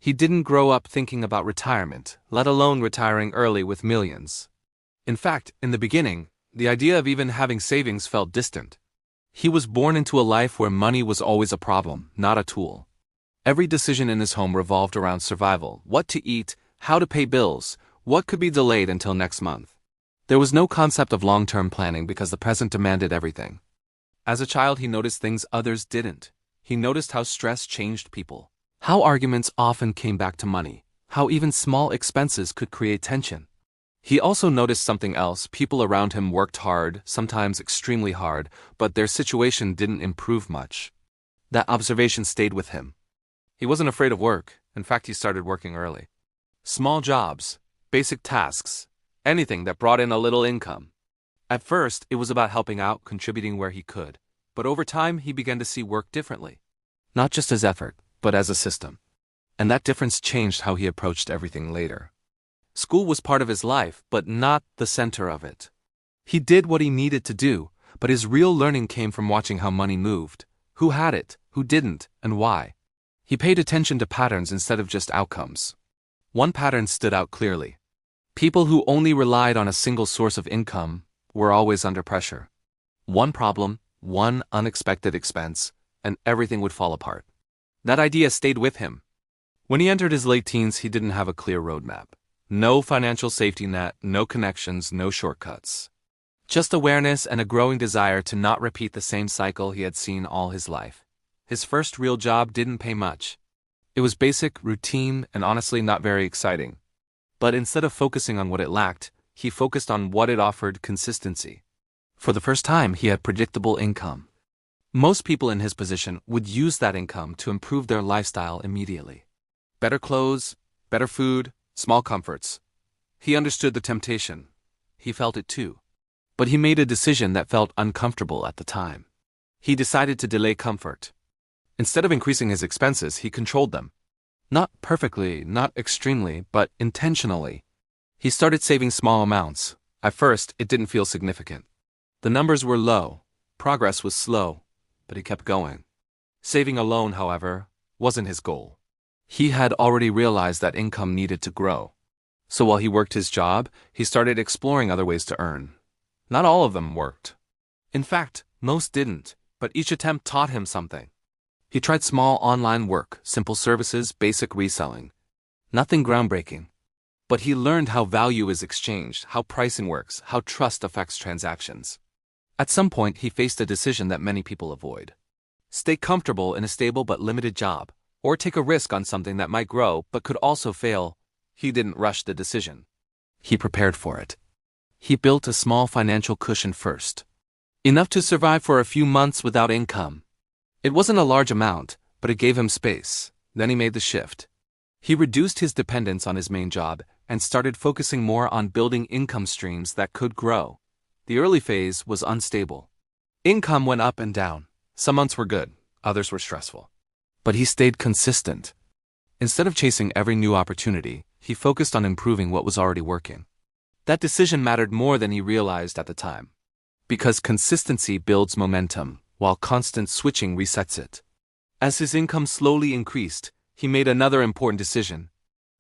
He didn't grow up thinking about retirement, let alone retiring early with millions. In fact, in the beginning, the idea of even having savings felt distant. He was born into a life where money was always a problem, not a tool. Every decision in his home revolved around survival: what to eat, how to pay bills, what could be delayed until next month. There was no concept of long-term planning because the present demanded everything. As a child, he noticed things others didn't. He noticed how stress changed people, how arguments often came back to money, how even small expenses could create tension. He also noticed something else: people around him worked hard, sometimes extremely hard, but their situation didn't improve much. That observation stayed with him. He wasn't afraid of work. In fact, he started working early. Small jobs, basic tasks, anything that brought in a little income. At first, it was about helping out, contributing where he could. But over time, he began to see work differently. Not just as effort, but as a system. And that difference changed how he approached everything later. School was part of his life, but not the center of it. He did what he needed to do, but his real learning came from watching how money moved, who had it, who didn't, and why. He paid attention to patterns instead of just outcomes. One pattern stood out clearly. People who only relied on a single source of income were always under pressure. One problem, one unexpected expense, and everything would fall apart. That idea stayed with him. When he entered his late teens, he didn't have a clear roadmap. No financial safety net, no connections, no shortcuts. Just awareness and a growing desire to not repeat the same cycle he had seen all his life. His first real job didn't pay much. It was basic, routine, and honestly not very exciting. But instead of focusing on what it lacked, he focused on what it offered: consistency. For the first time, he had predictable income. Most people in his position would use that income to improve their lifestyle immediately. Better clothes, better food, small comforts. He understood the temptation. He felt it too. But he made a decision that felt uncomfortable at the time. He decided to delay comfort. Instead of increasing his expenses, he controlled them. Not perfectly, not extremely, but intentionally. He started saving small amounts. At first, it didn't feel significant. The numbers were low. Progress was slow, but he kept going. Saving alone, however, wasn't his goal. He had already realized that income needed to grow. So while he worked his job, he started exploring other ways to earn. Not all of them worked. In fact, most didn't, but each attempt taught him something. He tried small online work, simple services, basic reselling. Nothing groundbreaking. But he learned how value is exchanged, how pricing works, how trust affects transactions. At some point, he faced a decision that many people avoid. Stay comfortable in a stable but limited job, or take a risk on something that might grow but could also fail. He didn't rush the decision. He prepared for it. He built a small financial cushion first. Enough to survive for a few months without income. It wasn't a large amount, but it gave him space. Then he made the shift. He reduced his dependence on his main job and started focusing more on building income streams that could grow. The early phase was unstable. Income went up and down. Some months were good, others were stressful. But he stayed consistent. Instead of chasing every new opportunity, he focused on improving what was already working. That decision mattered more than he realized at the time. Because consistency builds momentum, while constant switching resets it. As his income slowly increased, he made another important decision.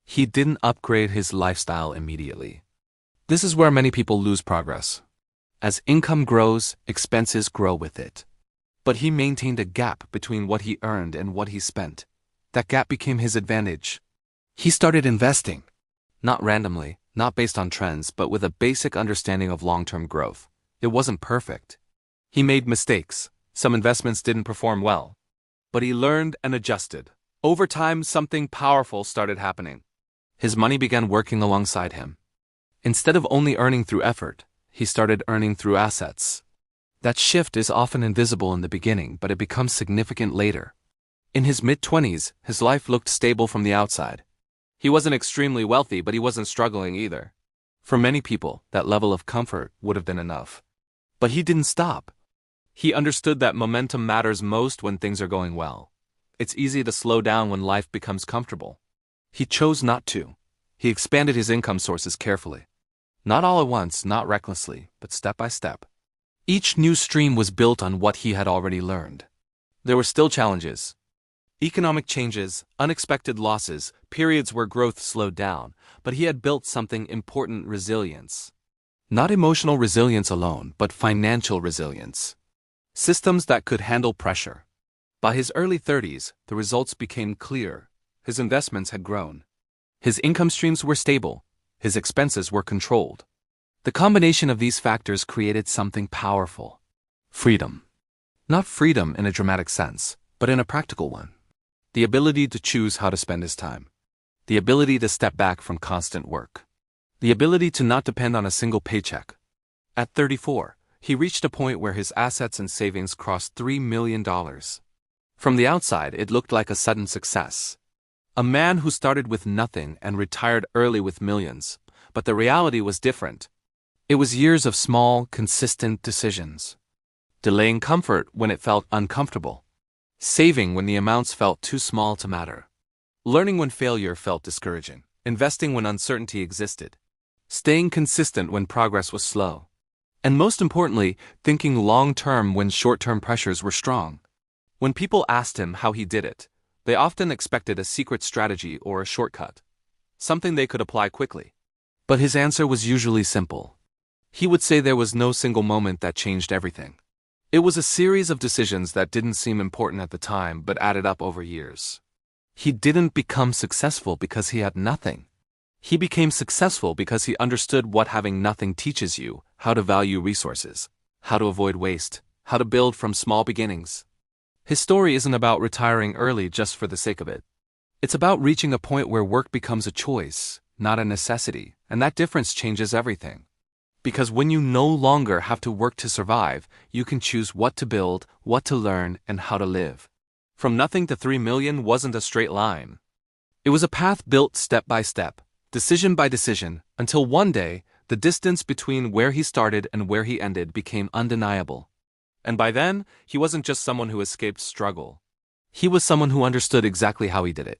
He didn't upgrade his lifestyle immediately. This is where many people lose progress. As income grows, expenses grow with it. But he maintained a gap between what he earned and what he spent. That gap became his advantage. He started investing. Not randomly, not based on trends, but with a basic understanding of long-term growth. It wasn't perfect. He made mistakes. Some investments didn't perform well. But he learned and adjusted. Over time, something powerful started happening. His money began working alongside him. Instead of only earning through effort, he started earning through assets. That shift is often invisible in the beginning, but it becomes significant later. In his mid-20s, his life looked stable from the outside. He wasn't extremely wealthy, but he wasn't struggling either. For many people, that level of comfort would have been enough. But he didn't stop. He understood that momentum matters most when things are going well. It's easy to slow down when life becomes comfortable. He chose not to. He expanded his income sources carefully. Not all at once, not recklessly, but step by step. Each new stream was built on what he had already learned. There were still challenges. Economic changes, unexpected losses, periods where growth slowed down, but he had built something important: resilience. Not emotional resilience alone, but financial resilience. Systems that could handle pressure. By his early 30s, the results became clear. His investments had grown. His income streams were stable. His expenses were controlled. The combination of these factors created something powerful: freedom. Not freedom in a dramatic sense, but in a practical one. The ability to choose how to spend his time. The ability to step back from constant work. The ability to not depend on a single paycheck. At 34, he reached a point where his assets and savings crossed $3 million. From the outside, it looked like a sudden success. A man who started with nothing and retired early with millions. But the reality was different. It was years of small, consistent decisions. Delaying comfort when it felt uncomfortable. Saving when the amounts felt too small to matter. Learning when failure felt discouraging. Investing when uncertainty existed. Staying consistent when progress was slow. And most importantly, thinking long-term when short-term pressures were strong. When people asked him how he did it, they often expected a secret strategy or a shortcut. Something they could apply quickly. But his answer was usually simple. He would say there was no single moment that changed everything. It was a series of decisions that didn't seem important at the time but added up over years. He didn't become successful because he had nothing. He became successful because he understood what having nothing teaches you: how to value resources, how to avoid waste, how to build from small beginnings. His story isn't about retiring early just for the sake of it. It's about reaching a point where work becomes a choice, not a necessity, and that difference changes everything. Because when you no longer have to work to survive, you can choose what to build, what to learn, and how to live. From nothing to 3 million wasn't a straight line. It was a path built step by step, decision by decision, until one day, the distance between where he started and where he ended became undeniable. And by then, he wasn't just someone who escaped struggle. He was someone who understood exactly how he did it.